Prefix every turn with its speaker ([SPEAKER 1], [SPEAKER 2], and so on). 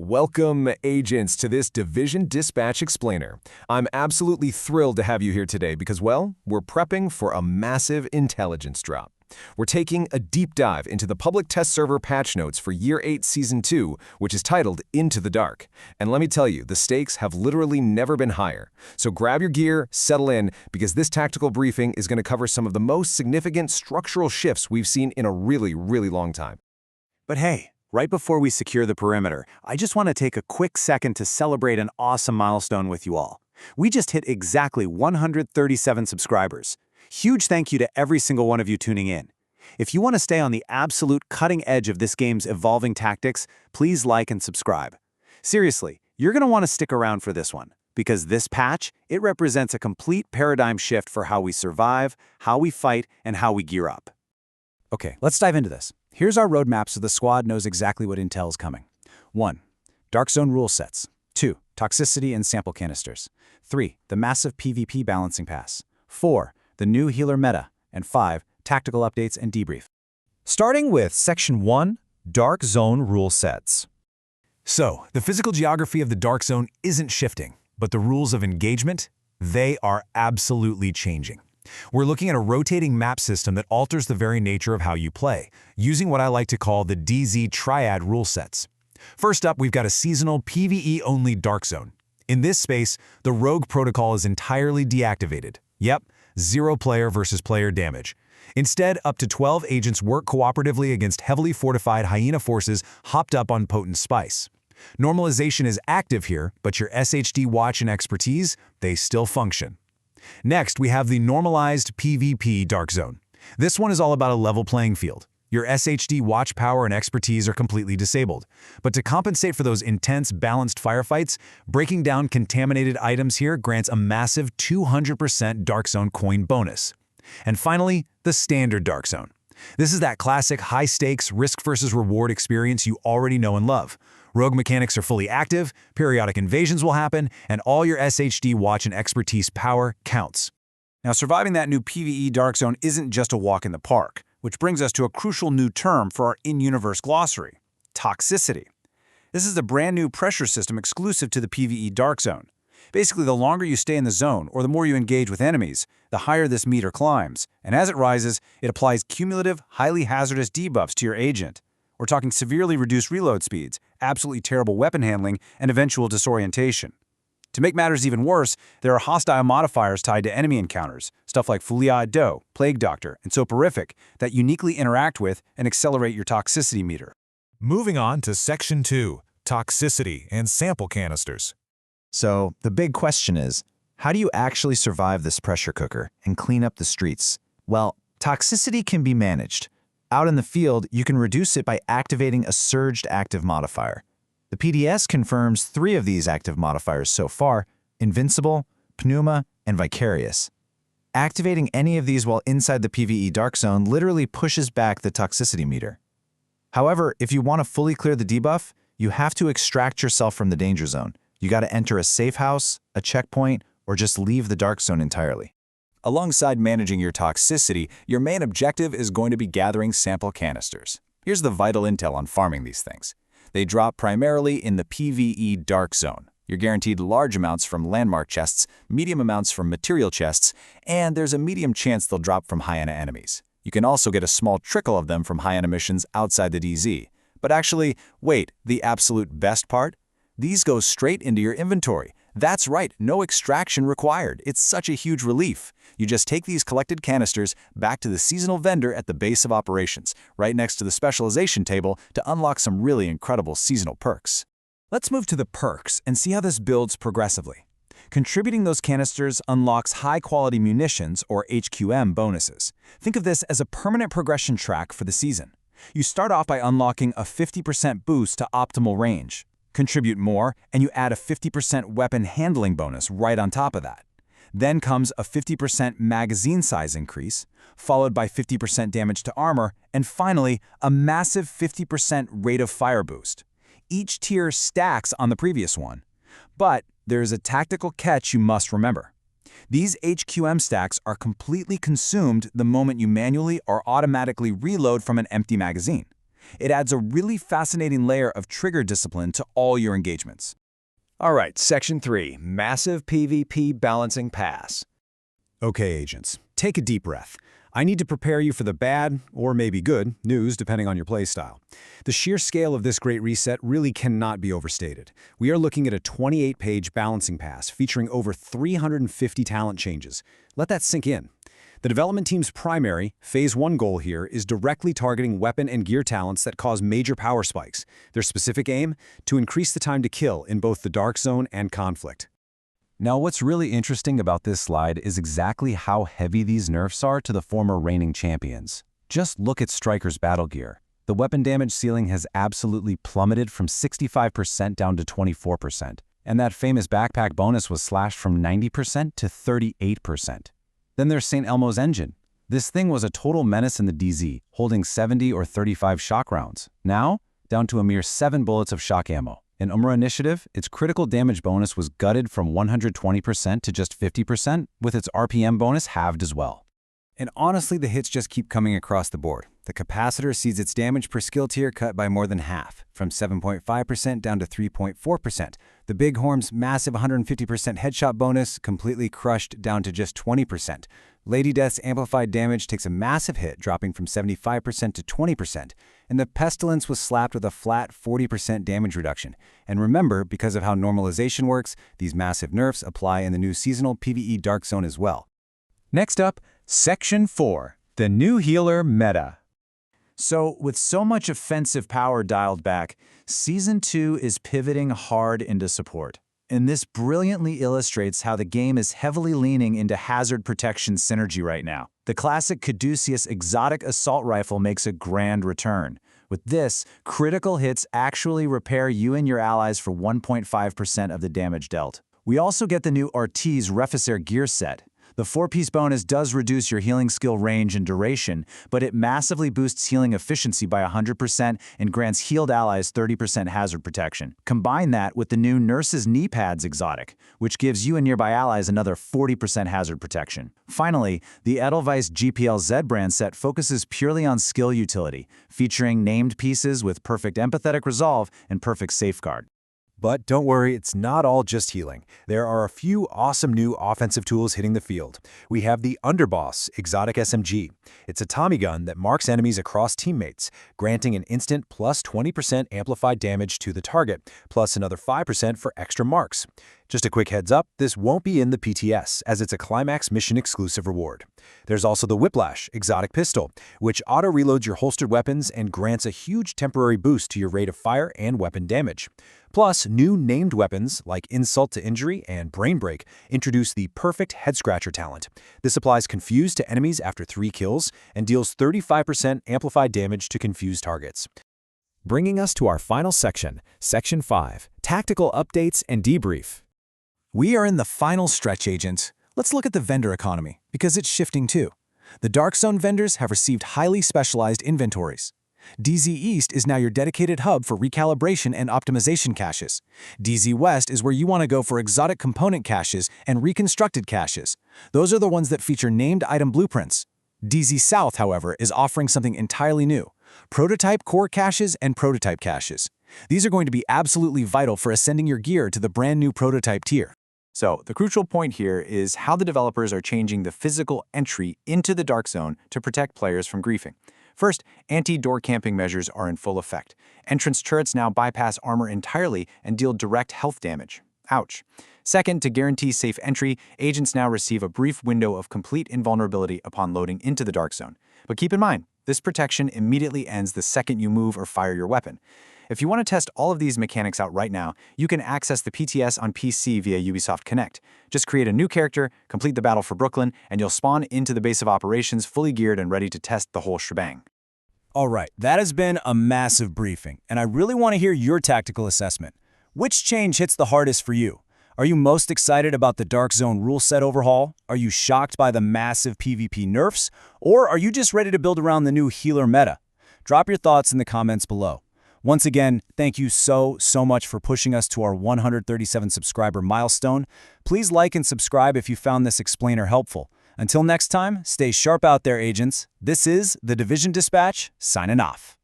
[SPEAKER 1] Welcome, agents, to this Division Dispatch Explainer. I'm absolutely thrilled to have you here today because, well, we're prepping for a massive intelligence drop. We're taking a deep dive into the public test server patch notes for Year 8 Season 2, which is titled Into the Dark. And let me tell you, the stakes have literally never been higher. So grab your gear, settle in, because this tactical briefing is going to cover some of the most significant structural shifts we've seen in a really long time.
[SPEAKER 2] But hey, right before we secure the perimeter, I just want to take a quick second to celebrate an awesome milestone with you all. We just hit exactly 137 subscribers. Huge thank you to every single one of you tuning in. If you want to stay on the absolute cutting edge of this game's evolving tactics, please like and subscribe. Seriously, you're going to want to stick around for this one, because this patch, it represents a complete paradigm shift for how we survive, how we fight, and how we gear up. Okay, let's dive into this. Here's our roadmap so the squad knows exactly what intel is coming. 1. Dark Zone rule sets. 2. Toxicity and Sample Canisters. 3. The massive PvP balancing pass. 4. The new healer meta. And 5. Tactical updates and debrief.
[SPEAKER 3] Starting with Section 1, Dark Zone rule sets.
[SPEAKER 4] So, the physical geography of the Dark Zone isn't shifting, but the rules of engagement, they are absolutely changing. We're looking at a rotating map system that alters the very nature of how you play, using what I like to call the DZ triad rule sets. First up, we've got a seasonal PvE-Only Dark Zone. In this space, the rogue protocol is entirely deactivated. Yep, 0 player versus player damage. Instead, up to 12 agents work cooperatively against heavily fortified hyena forces hopped up on potent spice. Normalization is active here, but your SHD watch and expertise, they still function. Next, we have the normalized PvP Dark Zone. This one is all about a level playing field. Your SHD watch power and expertise are completely disabled. But to compensate for those intense, balanced firefights, breaking down contaminated items here grants a massive 200% Dark Zone coin bonus. And finally, the standard Dark Zone. This is that classic high-stakes, risk versus reward experience you already know and love. Rogue mechanics are fully active, periodic invasions will happen, and all your SHD watch and expertise power counts.
[SPEAKER 2] Now, surviving that new PvE Dark Zone isn't just a walk in the park, which brings us to a crucial new term for our in-universe glossary: toxicity. This is a brand new pressure system exclusive to the PvE Dark Zone. Basically, the longer you stay in the zone, or the more you engage with enemies, the higher this meter climbs, and as it rises, it applies cumulative, highly hazardous debuffs to your agent. We're talking severely reduced reload speeds, absolutely terrible weapon handling, and eventual disorientation. To make matters even worse, there are hostile modifiers tied to enemy encounters, stuff like Folie Doe, Plague Doctor, and Soporific, that uniquely interact with and accelerate your toxicity meter.
[SPEAKER 4] Moving on to Section 2, Toxicity and Sample Canisters.
[SPEAKER 3] So, the big question is, how do you actually survive this pressure cooker and clean up the streets? Well, toxicity can be managed. Out in the field, you can reduce it by activating a surged active modifier. The PDS confirms 3 of these active modifiers so far: Invincible, Pneuma, and Vicarious. Activating any of these while inside the PvE Dark Zone literally pushes back the toxicity meter. However, if you want to fully clear the debuff, you have to extract yourself from the danger zone. You got to enter a safe house, a checkpoint, or just leave the Dark Zone entirely.
[SPEAKER 2] Alongside managing your toxicity, your main objective is going to be gathering sample canisters. Here's the vital intel on farming these things. They drop primarily in the PvE Dark Zone. You're guaranteed large amounts from landmark chests, medium amounts from material chests, and there's a medium chance they'll drop from hyena enemies. You can also get a small trickle of them from hyena missions outside the DZ. But actually, wait, the absolute best part? These go straight into your inventory. That's right, no extraction required. It's such a huge relief. You just take these collected canisters back to the seasonal vendor at the base of operations, right next to the specialization table, to unlock some really incredible seasonal perks. Let's move to the perks and see how this builds progressively. Contributing those canisters unlocks high-quality munitions, or HQM, bonuses. Think of this as a permanent progression track for the season. You start off by unlocking a 50% boost to optimal range. Contribute more, and you add a 50% weapon handling bonus right on top of that. Then comes a 50% magazine size increase, followed by 50% damage to armor, and finally, a massive 50% rate of fire boost. Each tier stacks on the previous one. But there's a tactical catch you must remember. These HQM stacks are completely consumed the moment you manually or automatically reload from an empty magazine. It adds a really fascinating layer of trigger discipline to all your engagements.
[SPEAKER 1] All right, Section 3, Massive PvP Balancing Pass.
[SPEAKER 4] Okay, agents, take a deep breath. I need to prepare you for the bad, or maybe good, news depending on your playstyle. The sheer scale of this great reset really cannot be overstated. We are looking at a 28-page balancing pass featuring over 350 talent changes. Let that sink in. The development team's primary, Phase 1 goal here is directly targeting weapon and gear talents that cause major power spikes. Their specific aim? To increase the time to kill in both the Dark Zone and Conflict.
[SPEAKER 2] Now, what's really interesting about this slide is exactly how heavy these nerfs are to the former reigning champions. Just look at Striker's battle gear. The weapon damage ceiling has absolutely plummeted from 65% down to 24%, and that famous backpack bonus was slashed from 90% to 38%. Then there's St. Elmo's engine. This thing was a total menace in the DZ, holding 70 or 35 shock rounds. Now, down to a mere 7 bullets of shock ammo. In Umra Initiative, its critical damage bonus was gutted from 120% to just 50%, with its RPM bonus halved as well.
[SPEAKER 5] And honestly, the hits just keep coming across the board. The capacitor sees its damage per skill tier cut by more than half, from 7.5% down to 3.4%. The Bighorn's massive 150% headshot bonus completely crushed down to just 20%. Lady Death's amplified damage takes a massive hit, dropping from 75% to 20%. And the Pestilence was slapped with a flat 40% damage reduction. And remember, because of how normalization works, these massive nerfs apply in the new seasonal PvE Dark Zone as well.
[SPEAKER 2] Next up, Section 4, the new healer meta.
[SPEAKER 3] So, with so much offensive power dialed back, Season 2 is pivoting hard into support. And this brilliantly illustrates how the game is heavily leaning into hazard protection synergy right now. The classic Caduceus exotic assault rifle makes a grand return. With this, critical hits actually repair you and your allies for 1.5% of the damage dealt. We also get the new Artis Refisair gear set. The 4-piece bonus does reduce your healing skill range and duration, but it massively boosts healing efficiency by 100% and grants healed allies 30% hazard protection. Combine that with the new Nurse's Knee Pads exotic, which gives you and nearby allies another 40% hazard protection. Finally, the Edelweiss GPL-Z brand set focuses purely on skill utility, featuring named pieces with perfect empathetic resolve and perfect safeguard.
[SPEAKER 4] But don't worry, it's not all just healing. There are a few awesome new offensive tools hitting the field. We have the Underboss Exotic SMG. It's a Tommy gun that marks enemies across teammates, granting an instant plus 20% amplified damage to the target, plus another 5% for extra marks. Just a quick heads up, this won't be in the PTS, as it's a Climax mission exclusive reward. There's also the Whiplash Exotic Pistol, which auto-reloads your holstered weapons and grants a huge temporary boost to your rate of fire and weapon damage. Plus, new named weapons like Insult to Injury and Brain Break introduce the Perfect Head Scratcher talent. This applies Confused to enemies after 3 kills and deals 35% amplified damage to confused targets.
[SPEAKER 1] Bringing us to our final section, Section 5, Tactical Updates and Debrief.
[SPEAKER 3] We are in the final stretch, agents. Let's look at the vendor economy, because it's shifting too. The Dark Zone vendors have received highly specialized inventories. DZ East is now your dedicated hub for recalibration and optimization caches. DZ West is where you want to go for exotic component caches and reconstructed caches. Those are the ones that feature named item blueprints. DZ South, however, is offering something entirely new: prototype core caches and prototype caches. These are going to be absolutely vital for ascending your gear to the brand new prototype tier.
[SPEAKER 5] So, the crucial point here is how the developers are changing the physical entry into the Dark Zone to protect players from griefing. First, anti-door camping measures are in full effect. Entrance turrets now bypass armor entirely and deal direct health damage. Ouch. Second, to guarantee safe entry, agents now receive a brief window of complete invulnerability upon loading into the Dark Zone. But keep in mind, this protection immediately ends the second you move or fire your weapon. If you want to test all of these mechanics out right now, you can access the PTS on PC via Ubisoft Connect. Just create a new character, complete the battle for Brooklyn, and you'll spawn into the base of operations fully geared and ready to test the whole shebang.
[SPEAKER 6] All right, that has been a massive briefing, and I really want to hear your tactical assessment. Which change hits the hardest for you? Are you most excited about the Dark Zone rule set overhaul? Are you shocked by the massive PvP nerfs? Or are you just ready to build around the new healer meta? Drop your thoughts in the comments below. Once again, thank you so much for pushing us to our 137 subscriber milestone. Please like and subscribe if you found this explainer helpful. Until next time, stay sharp out there, agents. This is the Division Dispatch, signing off.